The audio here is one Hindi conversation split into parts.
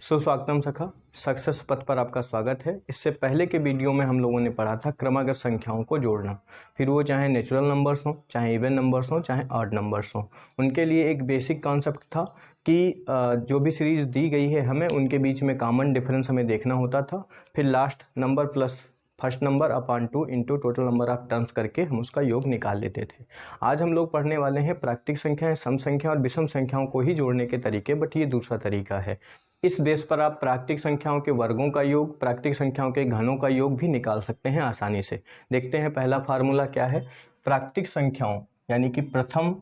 सुस्वागतम सखा, सक्सेस पथ पर आपका स्वागत है। इससे पहले के वीडियो में हम लोगों ने पढ़ा था क्रमागत संख्याओं को जोड़ना, फिर वो चाहे नेचुरल नंबर्स हों, चाहे इवन नंबर्स हों, चाहे ऑड नंबर्स हों। उनके लिए एक बेसिक कॉन्सेप्ट था कि जो भी सीरीज दी गई है हमें उनके बीच में कॉमन डिफरेंस हमें देखना होता था, फिर last number plus first number upon 2 into total number of terms करके हम उसका योग निकाल लेते थे। आज हम लोग पढ़ने वाले हैं प्राकृतिक संख्याएं, सम संख्या और विषम संख्याओं को ही जोड़ने के तरीके, बट ये दूसरा तरीका है। इस बेस पर आप प्राकृतिक संख्याओं के वर्गों का योग, प्राकृतिक संख्याओं के घनों का योग भी निकाल सकते हैं आसानी से। देखते हैं पहला फार्मूला क्या है। प्राकृतिक संख्याओं यानी कि प्रथम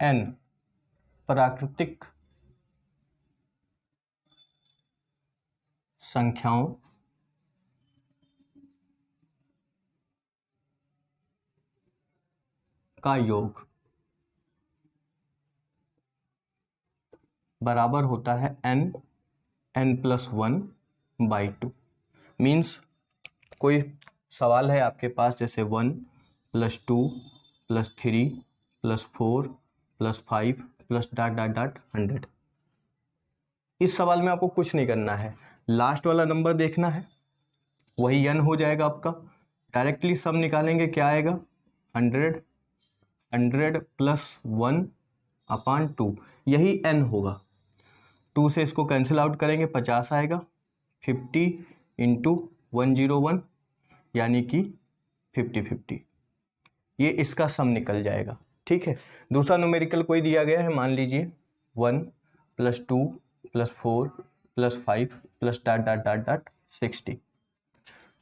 n प्राकृतिक संख्याओं का योग बराबर होता है n+1/2। मीन्स कोई सवाल है आपके पास, जैसे 1 + 2 + 3 + 4 + 5 + ... 100। इस सवाल में आपको कुछ नहीं करना है, लास्ट वाला नंबर देखना है, वही n हो जाएगा आपका। डायरेक्टली सम निकालेंगे, क्या आएगा 100 + 1/2, यही n होगा। 2 से इसको कैंसिल आउट करेंगे, 50 आएगा। 50 × 101 यानी कि 50। ये इसका सम निकल जाएगा। ठीक है, दूसरा न्यूमेरिकल कोई दिया गया है, मान लीजिए 1 + 2 + 4 + 5 + ... 60।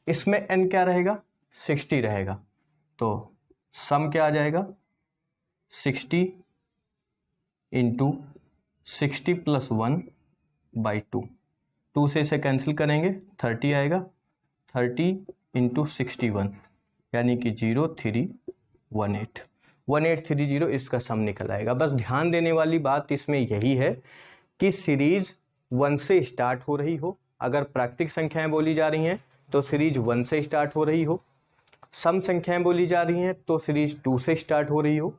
इसमें n क्या रहेगा, 60 रहेगा। तो सम क्या आ जाएगा, 60 × 60 + 1/2। 2 से इसे कैंसिल करेंगे, 30 आएगा। 30 × 61 यानी कि 0318 1830, इसका सम निकल आएगा। बस ध्यान देने वाली बात इसमें यही है कि सीरीज 1 से स्टार्ट हो रही हो। अगर प्राकृतिक संख्याएं बोली जा रही हैं तो सीरीज 1 से स्टार्ट हो रही हो, सम संख्याएं बोली जा रही हैं तो सीरीज 2 से स्टार्ट हो रही हो,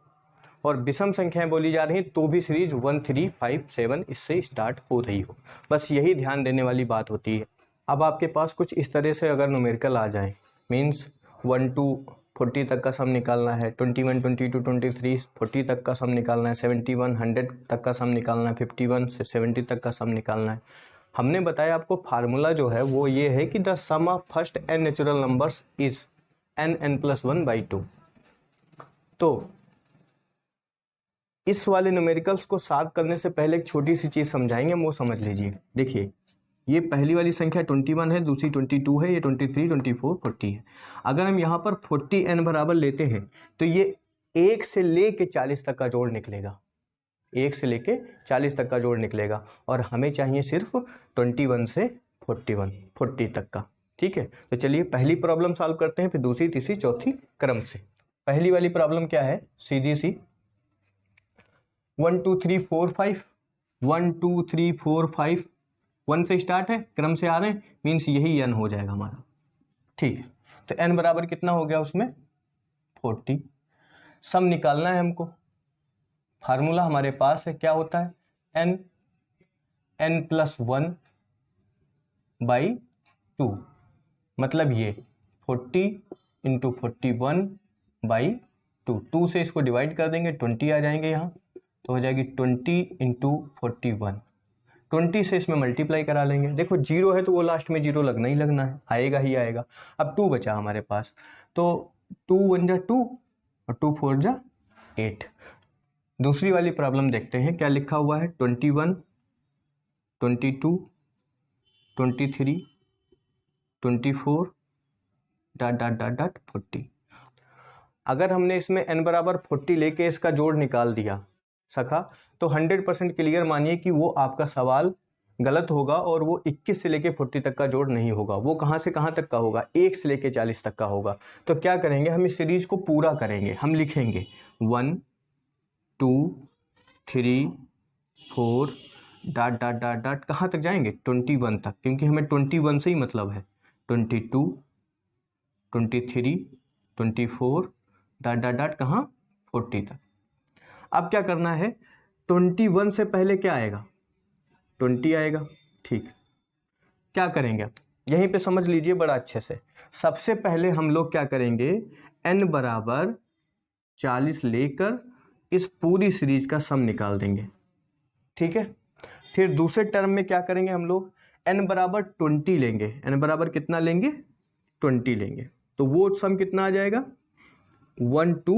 और विषम संख्याएं बोली जा रही हैं तो भी सीरीज 1 3 5 7 इससे स्टार्ट हो रही हो। बस यही ध्यान देने वाली बात होती है। अब आपके पास कुछ इस तरह से अगर न्यूमेरिकल आ जाए, मीन्स 1 to 40 तक का सम निकालना है, 21 22 23 40 तक का सम निकालना है, 71 100 तक का सम निकालना है, 51 से 70 तक का सम निकालना है। हमने बताया आपको फार्मूला जो है वो ये है कि the sum of first n natural numbers is n+1/2। तो इस वाले न्यूमेरिकल्स को सॉल्व करने से पहले एक छोटी सी चीज समझाएंगे, वो समझ लीजिए। देखिए, ये पहली वाली संख्या 21 है, दूसरी 22 है, ये 23 24 40 है। अगर हम यहाँ पर 40n बराबर लेते हैं तो ये 1 से लेके 40 तक का जोड़ निकलेगा, 1 से लेके 40 तक का जोड़ निकलेगा, और हमें चाहिए सिर्फ 21 से 40 तक का। ठीक है, तो चलिए पहली प्रॉब्लम सॉल्व करते हैं, फिर दूसरी तीसरी चौथी क्रम से। पहली वाली प्रॉब्लम क्या है, सीधी सी 1 2 3 4 5 1 2 3 4 5 1 से स्टार्ट है, क्रम से आ रहे हैं, मीन्स यही n हो जाएगा हमारा। ठीक है, तो n बराबर कितना हो गया उसमें 40। सम निकालना है हमको, फार्मूला हमारे पास है, क्या होता है n+1/2, मतलब ये 40 × 41/2। 2 से इसको डिवाइड कर देंगे, 20 आ जाएंगे यहाँ, तो हो जाएगी 20 × 41। 20 से इसमें मल्टीप्लाई करा लेंगे। देखो 0 है तो वो लास्ट में 0 लगना ही लगना है, आएगा ही आएगा। अब 2 बचा हमारे पास, तो 2 1 जा 2 और 2 4 जा 8। दूसरी वाली प्रॉब्लम देखते हैं क्या लिखा हुआ है, 21 22 23 24 ... 40। अगर हमने इसमें n बराबर 40 लेके इसका जोड़ निकाल दिया सखा, तो 100% क्लियर मानिए कि वो आपका सवाल गलत होगा, और वो 21 से लेके 40 तक का जोड़ नहीं होगा। वो कहाँ से कहाँ तक का होगा, 1 से लेके 40 तक का होगा। तो क्या करेंगे, हम इस सीरीज को पूरा करेंगे। हम लिखेंगे 1 2 3 4 ... कहाँ तक जाएंगे, 21 तक, क्योंकि हमें 21 से ही मतलब है। 22 23 24 ... कहाँ, 40 तक। अब क्या करना है, 21 से पहले क्या आएगा, 20 आएगा। ठीक, क्या करेंगे अब यहीं पे समझ लीजिए बड़ा अच्छे से। सबसे पहले हम लोग क्या करेंगे, n बराबर 40 लेकर इस पूरी सीरीज का सम निकाल देंगे। ठीक है, फिर दूसरे टर्म में क्या करेंगे हम लोग, n बराबर 20 लेंगे। n बराबर कितना लेंगे, 20 लेंगे। तो वो सम कितना आ जाएगा, 1 to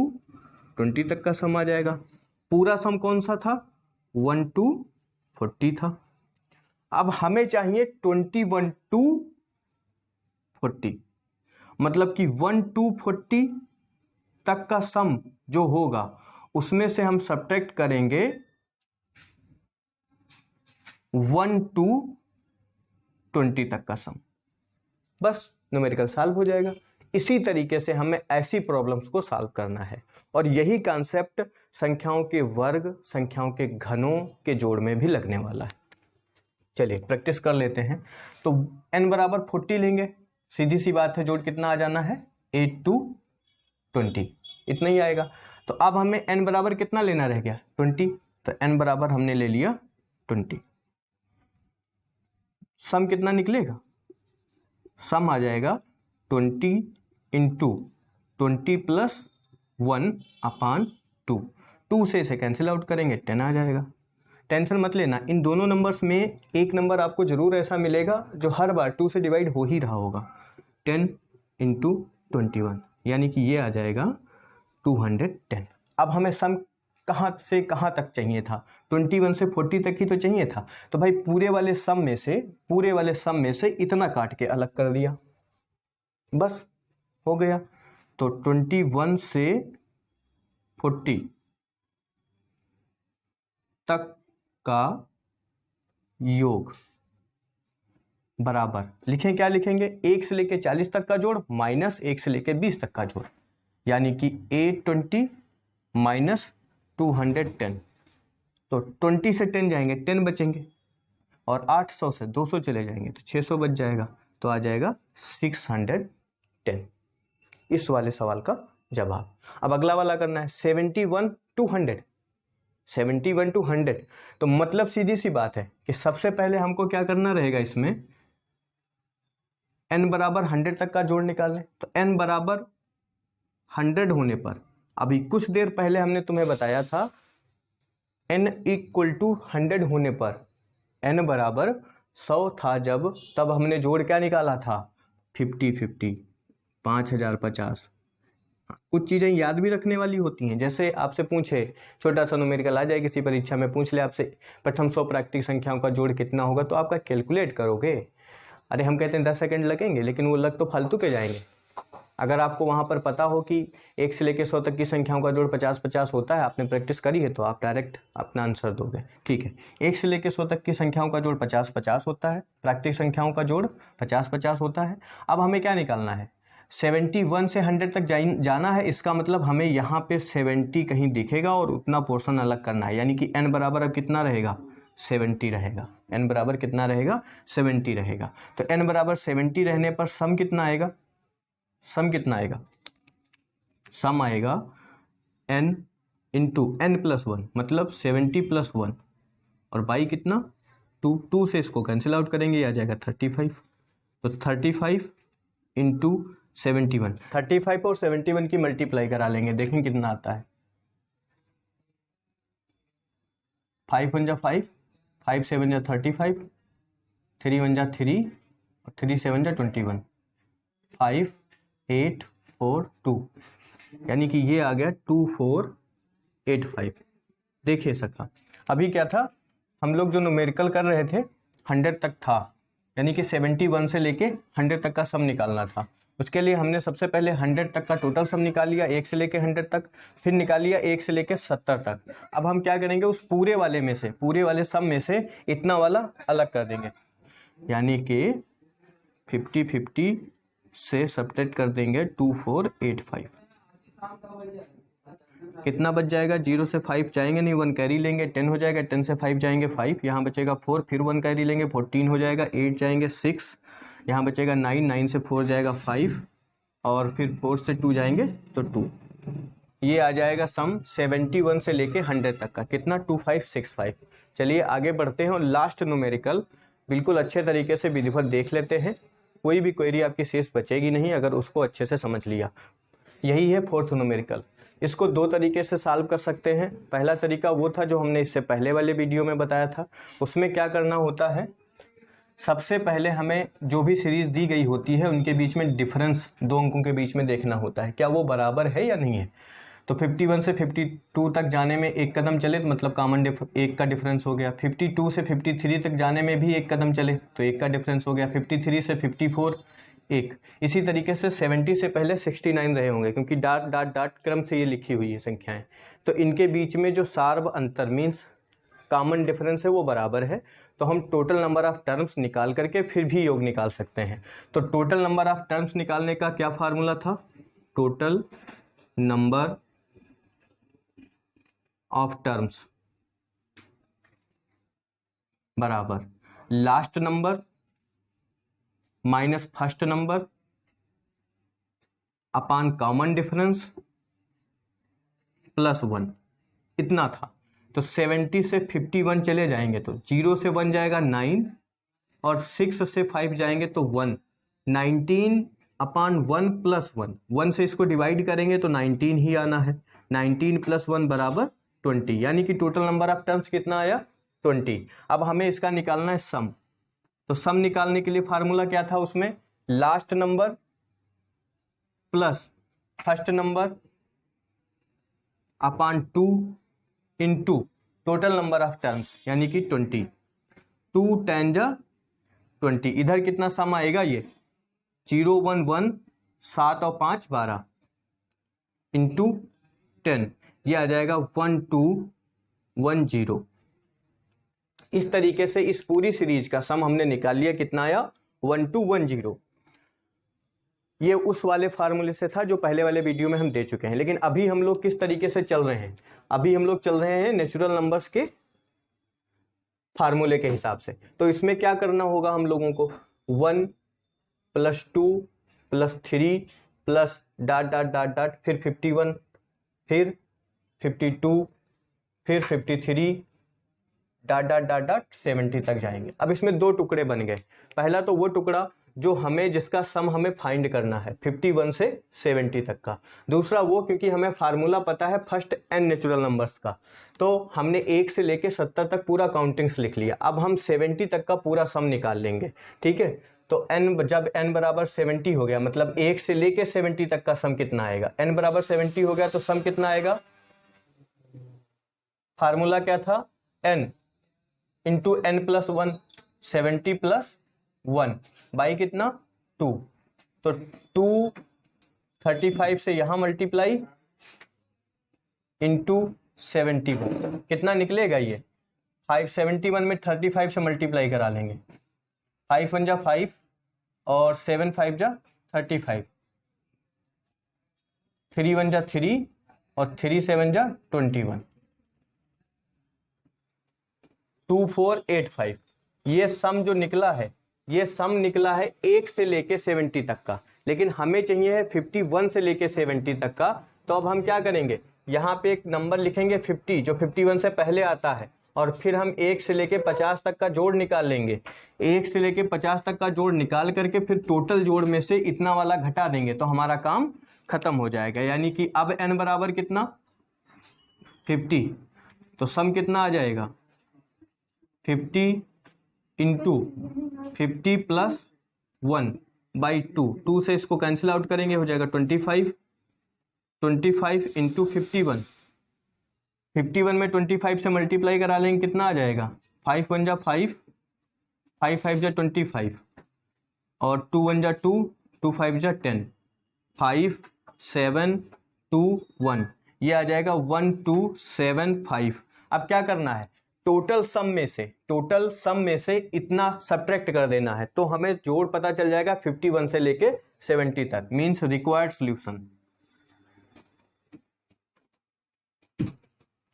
20 तक का सम आ जाएगा। पूरा सम कौन सा था, 1 to 40 था। अब हमें चाहिए 21 to 40, मतलब कि 1 to 40 तक का सम जो होगा उसमें से हम सब्ट्रैक्ट करेंगे 1 to 20 तक का सम, बस न्यूमेरिकल सॉल्व हो जाएगा। इसी तरीके से हमें ऐसी प्रॉब्लम्स को सॉल्व करना है, और यही कॉन्सेप्ट संख्याओं के वर्ग, संख्याओं के घनों के जोड़ में भी लगने वाला है। चलिए प्रैक्टिस कर लेते हैं। तो n बराबर 40 लेंगे, सीधी सी बात है, जोड़ कितना आ जाना है, 8 to 20, इतना ही आएगा। तो अब हमें n बराबर कितना लेना रह गया, 20। तो n बराबर हमने ले लिया 20। सम कितना निकलेगा, सम आ जाएगा 20 इंटू 20 प्लस 1/2। 2 से इसे कैंसिल आउट करेंगे, 10 आ जाएगा। टेंशन मत लेना, इन दोनों नंबर्स में एक नंबर आपको जरूर ऐसा मिलेगा जो हर बार 2 से डिवाइड हो ही रहा होगा। 10 इंटू 21, यानी कि ये आ जाएगा 210। अब हमें सम कहाँ से कहाँ तक चाहिए था, 21 से 40 तक ही तो चाहिए था। तो भाई पूरे वाले सम में से इतना काट के अलग कर दिया, बस हो गया। तो 21 से 40 तक का योग बराबर, लिखें क्या लिखेंगे, 1 से लेके 40 तक का जोड़ माइनस 1 से लेके 20 तक का जोड़, यानी कि 820 माइनस 210। तो 20 से 10 जाएंगे, 10 बचेंगे, और 800 से 200 चले जाएंगे तो 600 बच जाएगा। तो आ जाएगा 610, इस वाले सवाल का जवाब। अब अगला वाला करना है 71 to 100। 71 to 100, तो मतलब सीधी सी बात है कि सबसे पहले हमको क्या करना रहेगा, इसमें n बराबर 100 तक का जोड़ निकाल लें। तो n बराबर 100 होने पर, अभी कुछ देर पहले हमने तुम्हें बताया था n इक्वल टू 100 होने पर n बराबर 100 था जब, तब हमने जोड़ क्या निकाला था, 50-50, 5050। कुछ चीज़ें याद भी रखने वाली होती हैं, जैसे आपसे पूछे, छोटा सा न्यूमेरिकल आ जाए किसी परीक्षा में, पूछ ले आपसे प्रथम 100 प्राकृतिक संख्याओं का जोड़ कितना होगा, तो आपका कैलकुलेट करोगे। अरे हम कहते हैं 10 सेकंड लगेंगे, लेकिन वो लग तो फालतू के जाएंगे। अगर आपको वहाँ पर पता हो कि 1 से लेकर 100 तक की संख्याओं का जोड़ 50-50 होता है, आपने प्रैक्टिस करी है, तो आप डायरेक्ट अपना आंसर दोगे। ठीक है, 1 से लेकर 100 तक की संख्याओं का जोड़ 50-50 होता है, प्राकृतिक संख्याओं का जोड़ 50-50 होता है। अब हमें क्या निकालना है, 71 से 100 तक जाना है। इसका मतलब हमें यहाँ पे 70 कहीं दिखेगा और उतना पोर्शन अलग करना है, यानी कि n बराबर अब कितना रहेगा, 70 रहेगा। n बराबर कितना रहेगा, 70 रहेगा। तो n बराबर 70 रहने पर सम कितना आएगा, सम कितना आएगा, सम आएगा n इंटू n+1, मतलब 70 + 1, और बाई कितना 2, 2 से इसको कैंसिल आउट करेंगे, आ जाएगा 35। तो 35 इंटू 71, 35 और 71 की मल्टीप्लाई करा लेंगे, देखें कितना आता है। 5 1 जा 5, 5 7 जा 35, 3 1 जा 3, और 3 7 जा 21, 5 8 4 2, यानी कि ये आ गया 2485। देखिए सका, अभी क्या था, हम लोग जो न्यूमेरिकल कर रहे थे 100 तक था, यानी कि 71 से लेके 100 तक का सम निकालना था। उसके लिए हमने सबसे पहले 100 तक का टोटल सम निकाल लिया, 1 से लेके 100 तक, फिर निकाल लिया 1 से लेके 70 तक। अब हम क्या करेंगे, उस पूरे वाले में से, पूरे वाले सम में से इतना वाला अलग कर देंगे, यानी कि 50-50 से सब्ट्रैक्ट कर देंगे 2485। कितना बच जाएगा, 0 से 5 जाएंगे नहीं, 1 कैरी लेंगे, 10 हो जाएगा, 10 से 5 जाएंगे 5, यहाँ बचेगा 4, फिर 1 कैरी लेंगे, 14 हो जाएगा, 8 जाएंगे 6, यहाँ बचेगा 9, 9 से 4 जाएगा 5, और फिर 4 से 2 जाएंगे तो 2। ये आ जाएगा सम 71 से लेके 100 तक का, कितना 2565। चलिए आगे बढ़ते हैं और लास्ट न्यूमेरिकल बिल्कुल अच्छे तरीके से विधिवत देख लेते हैं, कोई भी क्वेरी आपकी शेष बचेगी नहीं अगर उसको अच्छे से समझ लिया। यही है फोर्थ न्यूमेरिकल। इसको दो तरीके से सॉल्व कर सकते हैं। पहला तरीका वो था जो हमने इससे पहले वाले वीडियो में बताया था। उसमें क्या करना होता है, सबसे पहले हमें जो भी सीरीज दी गई होती है उनके बीच में डिफरेंस दो अंकों के बीच में देखना होता है, क्या वो बराबर है या नहीं है। तो 51 से 52 तक जाने में एक कदम चले तो मतलब कॉमन एक का डिफरेंस हो गया। 52 से 53 तक जाने में भी एक कदम चले तो एक का डिफरेंस हो गया। 53 से 54 एक। इसी तरीके से 70 से पहले 69 रहे होंगे क्योंकि डॉट डॉट डॉट क्रम से ये लिखी हुई है संख्याएं, तो इनके बीच में जो सार्व अंतर मीन्स कॉमन डिफरेंस है वो बराबर है। तो हम टोटल नंबर ऑफ टर्म्स निकाल करके फिर भी योग निकाल सकते हैं। तो टोटल नंबर ऑफ टर्म्स निकालने का क्या फार्मूला था, टोटल नंबर ऑफ टर्म्स बराबर last number minus first number upon common difference plus 1, इतना था। तो 70 से 51 चले जाएंगे तो 0 से 1 जाएगा 9 और 6 से 5 जाएंगे तो 1। 19 अपान 1 प्लस 1, 1 से इसको डिवाइड करेंगे तो 19 ही आना है। 19 प्लस 1 बराबर 20, यानी कि टोटल नंबर ऑफ टर्म्स कितना आया 20। अब हमें इसका निकालना है सम। तो सम निकालने के लिए फार्मूला क्या था उसमें, last number plus first number upon 2 into total number of terms यानी कि 20। 2 10 जा 20, इधर कितना सम आएगा ये 0 1 1 7 और 5 12 इंटू 10, ये आ जाएगा 1 2 1 0। इस तरीके से इस पूरी सीरीज का सम हमने निकाल लिया, कितना आया 1 2 1 0। ये उस वाले फार्मूले से था जो पहले वाले वीडियो में हम दे चुके हैं। लेकिन अभी हम लोग किस तरीके से चल रहे हैं, अभी हम लोग चल रहे हैं नेचुरल नंबर्स के फार्मूले के हिसाब से। तो इसमें क्या करना होगा हम लोगों को, 1 plus 2 plus 3 plus dot dot dot dot फिर 51 फिर 52 फिर 53 डॉट डॉट डॉट डॉट 70 तक जाएंगे। अब इसमें दो टुकड़े बन गए। पहला तो वो टुकड़ा जो हमें जिसका सम हमें फाइंड करना है 51 से 70 तक का। दूसरा वो क्योंकि हमें फार्मूला पता है फर्स्ट n नेचुरल नंबर्स का, तो हमने 1 से लेके 70 तक पूरा काउंटिंग्स लिख लिया। अब हम 70 तक का पूरा सम निकाल लेंगे, ठीक है। तो n जब n बराबर 70 हो गया मतलब 1 से लेके 70 तक का सम कितना आएगा, n बराबर 70 हो गया तो सम कितना आएगा, फार्मूला क्या था n into n plus 1, 70 plus 1 by कितना 2। तो 2 35 से यहां मल्टीप्लाई इंटू 71, कितना निकलेगा ये 571 में 35 से मल्टीप्लाई करा लेंगे। 5 1 जा 5 और 7 5 जा 35, 3 1 जा 3 और 3 7 जा 21, 2485। ये सम जो निकला है ये सम निकला है 1 से लेके 70 तक का, लेकिन हमें चाहिए है 51 से लेके 70 तक का। तो अब हम क्या करेंगे, यहाँ पे एक नंबर लिखेंगे 50 जो 51 से पहले आता है, और फिर हम 1 से लेके 50 तक का जोड़ निकाल लेंगे। 1 से लेके 50 तक का जोड़ निकाल करके फिर टोटल जोड़ में से इतना वाला घटा देंगे तो हमारा काम खत्म हो जाएगा। यानी कि अब n बराबर कितना 50, तो सम कितना आ जाएगा 50 इंटू 50 प्लस 1 बाई 2, 2 से इसको कैंसिल आउट करेंगे हो जाएगा 25, 25 इंटू 51, 51 में 25 से मल्टीप्लाई करा लेंगे कितना आ जाएगा 5 1 जा 5, 5 5 जा 25 और 2 1 जा 2, 2 5 जा 10, 5 7 2 1, ये आ जाएगा 1275। अब क्या करना है, टोटल सम में से इतना सब्ट्रैक्ट कर देना है तो हमें जोड़ पता चल जाएगा 51 से लेके 70 तक। मींस रिक्वायर्ड सॉल्यूशन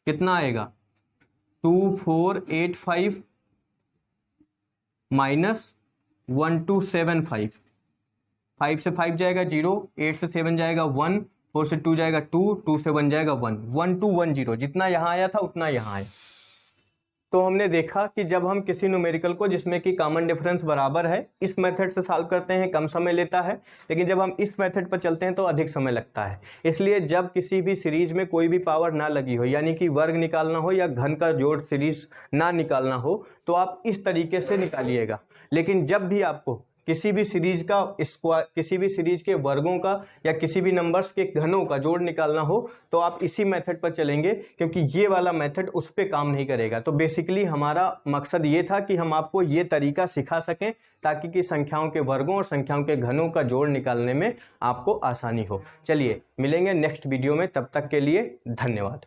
कितना आएगा 2485 माइनस 1275। 5 से 5 जाएगा 0, 8 से 7 जाएगा 1, 4 से 2 जाएगा 2, 2 से 1 जाएगा 1, 1 2 1 0, जितना यहाँ आया था उतना यहाँ आया। तो हमने देखा कि जब हम किसी न्यूमेरिकल को जिसमें कि कॉमन डिफरेंस बराबर है इस मेथड से सॉल्व करते हैं कम समय लेता है, लेकिन जब हम इस मेथड पर चलते हैं तो अधिक समय लगता है। इसलिए जब किसी भी सीरीज में कोई भी पावर ना लगी हो, यानी कि वर्ग निकालना हो या घन का जोड़ सीरीज ना निकालना हो, तो आप इस तरीके से निकालिएगा। लेकिन जब भी आपको किसी भी सीरीज का स्क्वायर, किसी भी सीरीज के वर्गों का या किसी भी नंबर्स के घनों का जोड़ निकालना हो तो आप इसी मेथड पर चलेंगे, क्योंकि ये वाला मेथड उस पर काम नहीं करेगा। तो बेसिकली हमारा मकसद ये था कि हम आपको ये तरीका सिखा सकें ताकि कि संख्याओं के वर्गों और संख्याओं के घनों का जोड़ निकालने में आपको आसानी हो। चलिए मिलेंगे नेक्स्ट वीडियो में, तब तक के लिए धन्यवाद।